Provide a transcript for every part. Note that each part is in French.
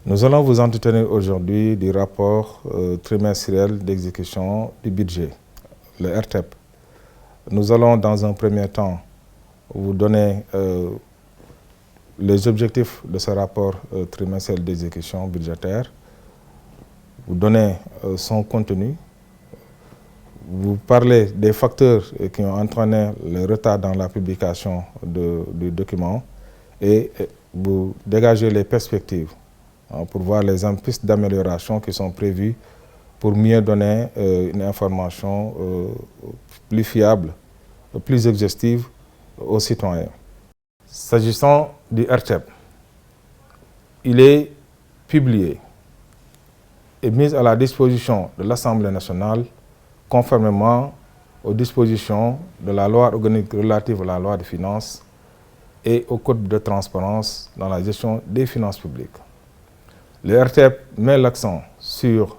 Nous allons vous entretenir aujourd'hui du rapport trimestriel d'exécution du budget, le RTEP. Nous allons dans un premier temps vous donner les objectifs de ce rapport trimestriel d'exécution budgétaire, vous donner son contenu, vous parler des facteurs qui ont entraîné le retard dans la publication du document et vous dégager les perspectives pour voir les pistes d'amélioration qui sont prévues pour mieux donner une information plus fiable, plus exhaustive aux citoyens. S'agissant du RTEP, il est publié et mis à la disposition de l'Assemblée nationale conformément aux dispositions de la loi organique relative à la loi des finances et au code de transparence dans la gestion des finances publiques. Le RTEP met l'accent sur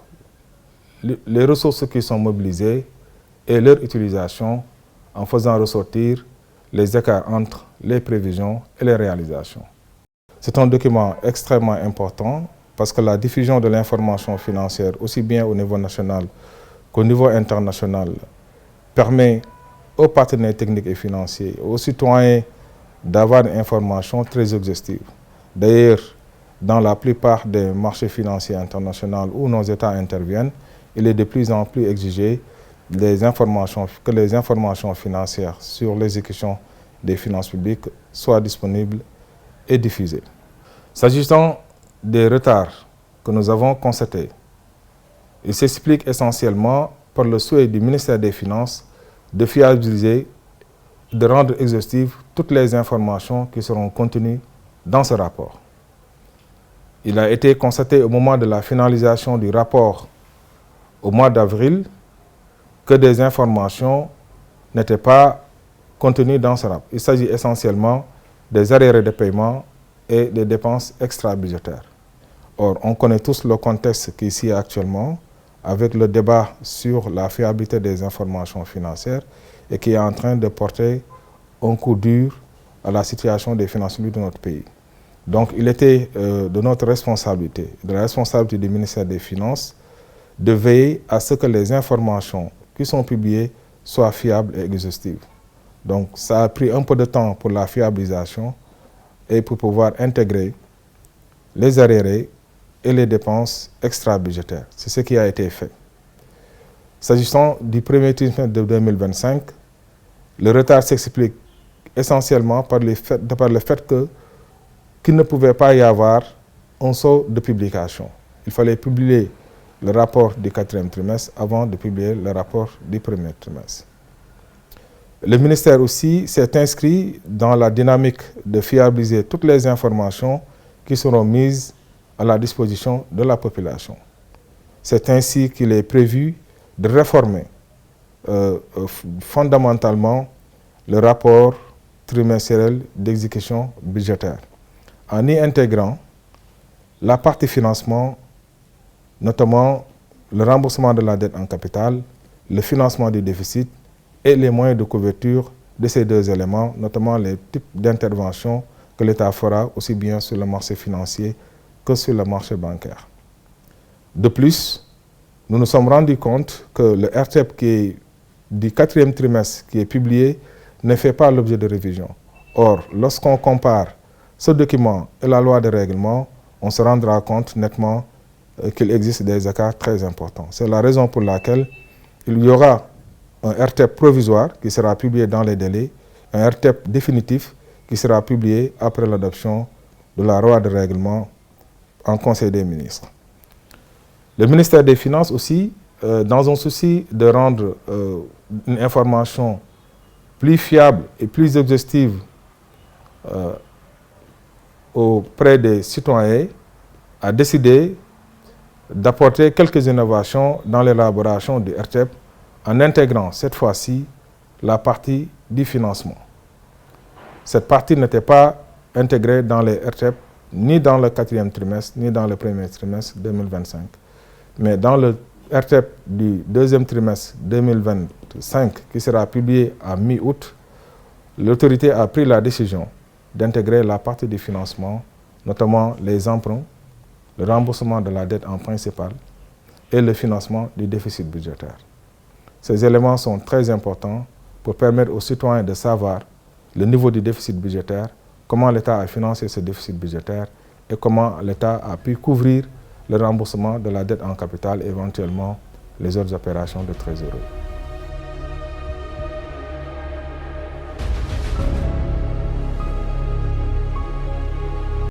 les ressources qui sont mobilisées et leur utilisation en faisant ressortir les écarts entre les prévisions et les réalisations. C'est un document extrêmement important parce que la diffusion de l'information financière, aussi bien au niveau national qu'au niveau international, permet aux partenaires techniques et financiers, aux citoyens, d'avoir une information très exhaustive. D'ailleurs, dans la plupart des marchés financiers internationaux où nos États interviennent, il est de plus en plus exigé que les informations financières sur l'exécution des finances publiques soient disponibles et diffusées. S'agissant des retards que nous avons constatés, il s'explique essentiellement par le souhait du ministère des Finances de fiabiliser, de rendre exhaustives toutes les informations qui seront contenues dans ce rapport. Il a été constaté au moment de la finalisation du rapport au mois d'avril que des informations n'étaient pas contenues dans ce rapport. Il s'agit essentiellement des arriérés de paiement et des dépenses extra-budgétaires. Or, on connaît tous le contexte qui est ici actuellement, avec le débat sur la fiabilité des informations financières et qui est en train de porter un coup dur à la situation des finances publiques de notre pays. Donc, il était de notre responsabilité, de la responsabilité du ministère des Finances, de veiller à ce que les informations qui sont publiées soient fiables et exhaustives. Donc, ça a pris un peu de temps pour la fiabilisation et pour pouvoir intégrer les arriérés et les dépenses extra-budgétaires. C'est ce qui a été fait. S'agissant du premier trimestre de 2025, le retard s'explique essentiellement par le fait qu'il ne pouvait pas y avoir un saut de publication. Il fallait publier le rapport du quatrième trimestre avant de publier le rapport du premier trimestre. Le ministère aussi s'est inscrit dans la dynamique de fiabiliser toutes les informations qui seront mises à la disposition de la population. C'est ainsi qu'il est prévu de réformer fondamentalement le rapport trimestriel d'exécution budgétaire, en y intégrant la partie financement, notamment le remboursement de la dette en capital, le financement du déficit et les moyens de couverture de ces deux éléments, notamment les types d'interventions que l'État fera aussi bien sur le marché financier que sur le marché bancaire. De plus, nous nous sommes rendus compte que le RTEP qui est du quatrième trimestre qui est publié ne fait pas l'objet de révision. Or, lorsqu'on compare ce document et la loi de règlement, on se rendra compte nettement qu'il existe des écarts très importants. C'est la raison pour laquelle il y aura un RTEP provisoire qui sera publié dans les délais, un RTEP définitif qui sera publié après l'adoption de la loi de règlement en Conseil des ministres. Le ministère des Finances aussi, dans un souci de rendre une information plus fiable et plus exhaustive auprès des citoyens, a décidé d'apporter quelques innovations dans l'élaboration du RTEP en intégrant cette fois-ci la partie du financement. Cette partie n'était pas intégrée dans les RTEP ni dans le quatrième trimestre, ni dans le premier trimestre 2025. Mais dans le RTEP du deuxième trimestre 2025, qui sera publié à mi-août, l'autorité a pris la décision d'intégrer la partie du financement, notamment les emprunts le remboursement de la dette en principal et le financement du déficit budgétaire. Ces éléments sont très importants pour permettre aux citoyens de savoir le niveau du déficit budgétaire, comment l'État a financé ce déficit budgétaire et comment l'État a pu couvrir le remboursement de la dette en capital et éventuellement les autres opérations de trésorerie.